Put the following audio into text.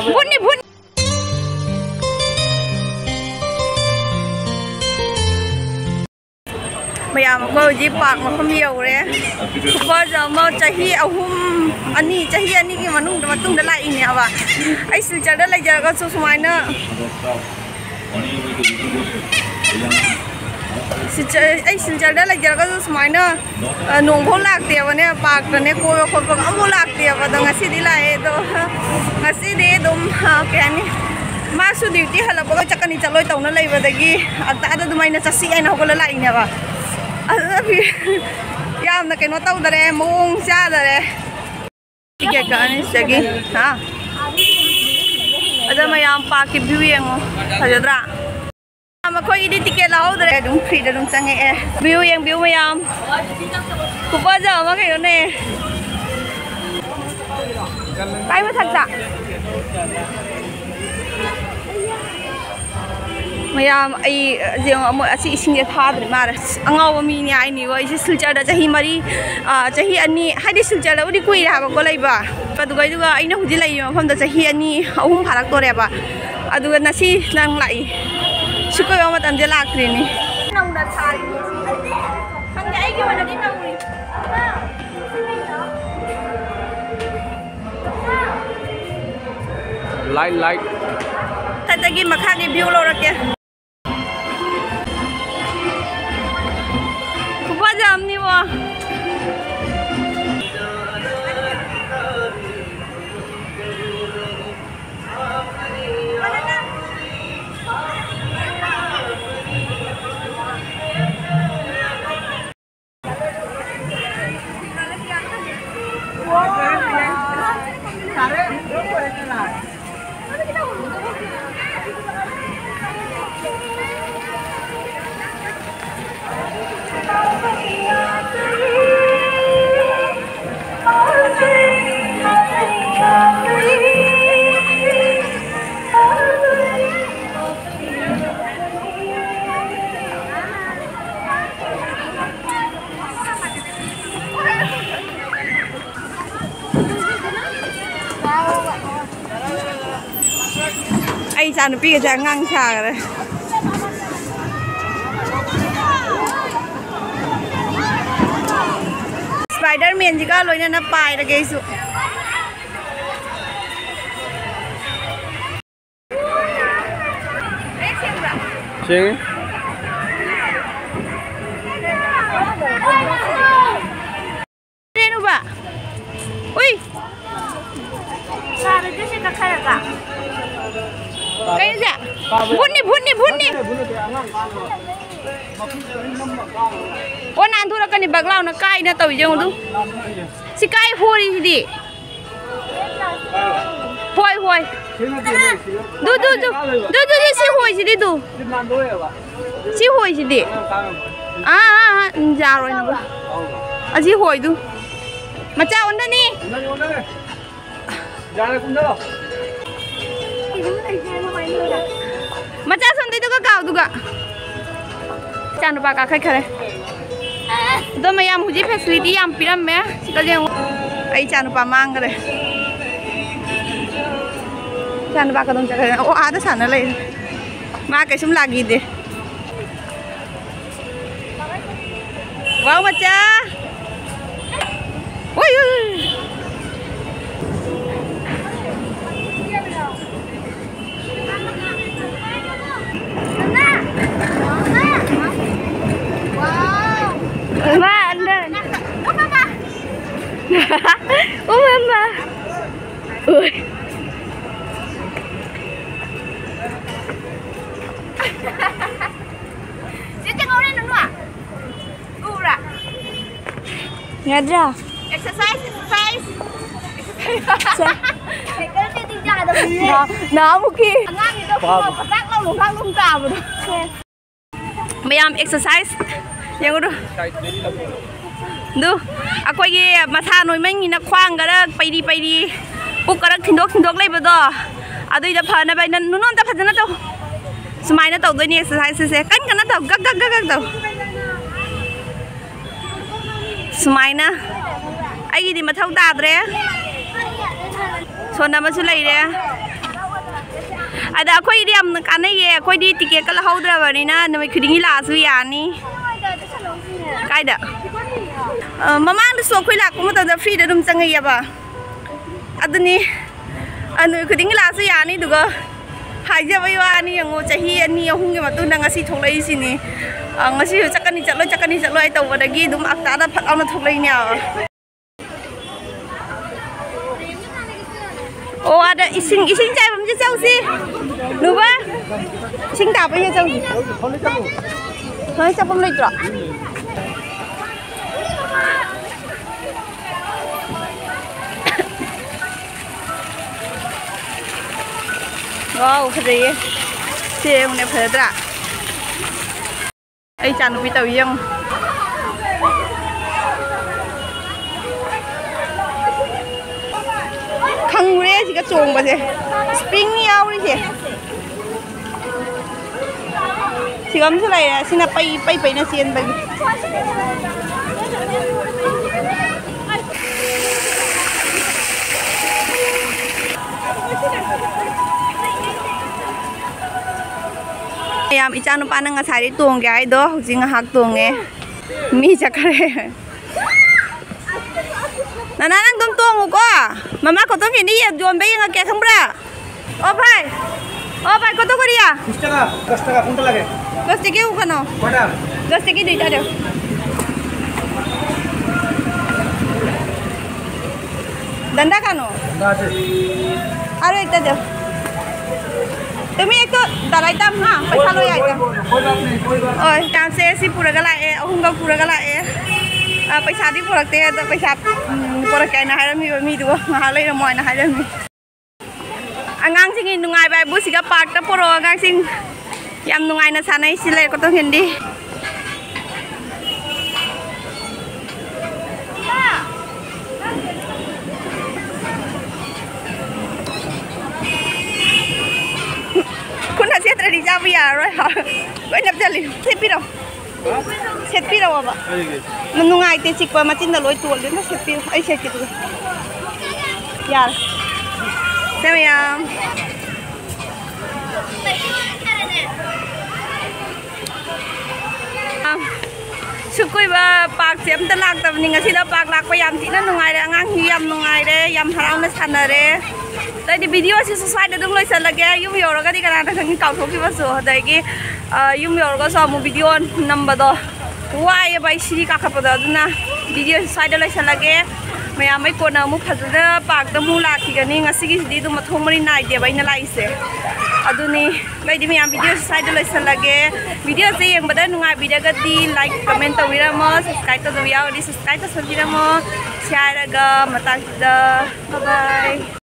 Bunni bunni. Mayam ko ji pak makam yaure. Kupa jama Chahi ahum ani Chahi ani ki Matungda lai ini apa? Eisu Silchar lagi jaga susmaina. Eisu Silchar lagi jaga susmaina. Nunggu lak dia mana pak dan ko ambo lak dia pada Ngasidi lai itu Ngasidi dom kayak ni. Masuk duty halap ko cakani caloi tahu na lai badagi. Ada tu maina casi ai na ko lai ini apa? Ya, nak kena tahu dari mung sia dari. Tiga kan segi, ha? Ada mayam pakai view yang saja dra. Ama kau ini tiket lau dari dong free dong sange view mayam. Kupa jauh makai ni. Kau macam tak? Mayam ai jeng amo asi ising ya thadri mar angaw mi ni ai ni wa isi Silchar da Chahi mari Chahi ani hadi Silchar da udi kui ra ba ko leiba paduga duga aina huji lai mafam da Chahi ani ahum pharak tore ba aduga nasi nang lai sukoi wa matam je lakri ni nang da thari khang ai ki wana di nang ri light tadagi makha ki view lo rakya jam ni wah. Ai chàng pi cái ngang chàng rồi. Spiderman juga loh ini napai lagi isu. Sing. Ini nuba. Wih. Cara dia sih tak kaya tak? Kaya sih. Bunni. Oh nanti orang kan dibaglau nak kai na tahu jeng tu. Si kai hori sini. Hoi. Du si hoi sini tu. Si hoi sini. Jaro ini apa? Si hoi tu. Macam mana ni? Jangan kumda. Macam sungai tu kau juga. Jangan lupa kakak kare. Itu mayam huji facility yang piram ya. Sekarang ai jangan lupa mangga deh. Jangan lupa kadang cakap. Oh ada sana lagi. Mak kesim lagi deh. Wow macam. Woi. Mama, anda. Oh mama. Oh mama. Ui. Siapa kau ni nua? Ura. Ngada. Exercise. Kalau dia tidak ada begini. Nah mungkin. Angang itu petak lung tahu. Mayam exercise. Yang udah. Duh, aku lagi masa noi main nak kuang gara paydi puk gara tindok lagi betul. Aduh ida phana bay nan nunon ta phajana tau. Semai na tau doi ni exercise se kan kana tau gak tau. Semai na. Ai di mathau ta dre. Sona ma su lai re. ada koi di am kana ye koi di tiket kala haudra bani na nami khudingi la su ya ni kai da mamang du so koi la ko mata da free da dum changai ya ba aduni anu khudingi la su ya ni duga haja bai wa ni yango chahi ani ahung ge matu na ngasi tholai sini ngasi chakani chatlo ai taw wadagi dum akta da phat auna tholai nya oh ada ising chai bam je chau si nu ba ising ta ba ye chau thôi chau bam lai tro wow khade ye se ne phadra ai chan pi taw yang Koirure sih kacung bahasa spring ni awal sih si kamu selai ya sih pai nasian bagi ayam ikan panang ngasari tuang gaya itu jing hak tuangnya mi cakare nana nang tum tuang uko mama ko tum ini ya jual bayi ngake kambra oh pai ko to koriya 10 taka kuntal lage 10 taka uko no 10 taka di jade danda kano danda ache aro ekta de তুমি একটু দাঁড়াইতাম হ্যাঁ পয়সা লই আইতাম ওই কাছে AC পুরা গলা এ অহুঙ্গা পুরা গলা এ पैसा दी पुरकते तो पैसा पुरक ना मी दो हालै मोय ना हायरमी आंगांग सिंग नुंगाय बाय बुसिगा पार्क ता पुरो आंगांग सिंग याम नुंगाय ना सानाय सिले को तो हिंदीคุณอาเซียตระดิจ้าพี่อะไรฮะก็นับจะลิเซปีเราเซปีเราบ่มันนุ่งไงเตจิกว่ามาจิ้นตะลอยตัวเลยนะเซปีไอเซกิตัวยาใช่ไหมยามสุกุยว่าปากเสียมตะลากแต่วันนี้ก็สิเราปากลากไปยามที่นั่นนุ่งไงเลยงางหิยามนุ่งไงเลยยามหาเราในชันเลยแต่ในวิดีโอที่สุดท้ายเดี๋ยวต้องเลยสั่นละแกยุ่งยอร์ก็ที่ขนาดทั้งเก่าทุกที่ว่าสู้แต่กี้ยุ่งยอร์ก็สอบมูวิดีโอนัมเบอร์ดว่าไอ้ใบชีริกาขับตัวดูนะวิดีโอสุดท้ายเดี๋ยวเลยสั่นละแกไม่ยามไม่กวนมุขพัฒน์ปากตะมูลาที่กันนี่งั้นสิ่งที่ดูมาทุ่มมารีนายเดียบไปนั่นไล่เสียดูนี่เลยดิไม่ยามวิดีโอสุดท้ายเดี๋ยวเลยสั่นละแกวิดีโอที่ยังไม่ได้นุ่งไงวิดีโอก็ดีไลค์คอมเมนต์ตัววิดีโอมั้ง subscribe ตัววิดีโอดี subscribe ตัววิดีโอมั้งแชร์แล้วก็มาตั้งใจบ๊ายบาย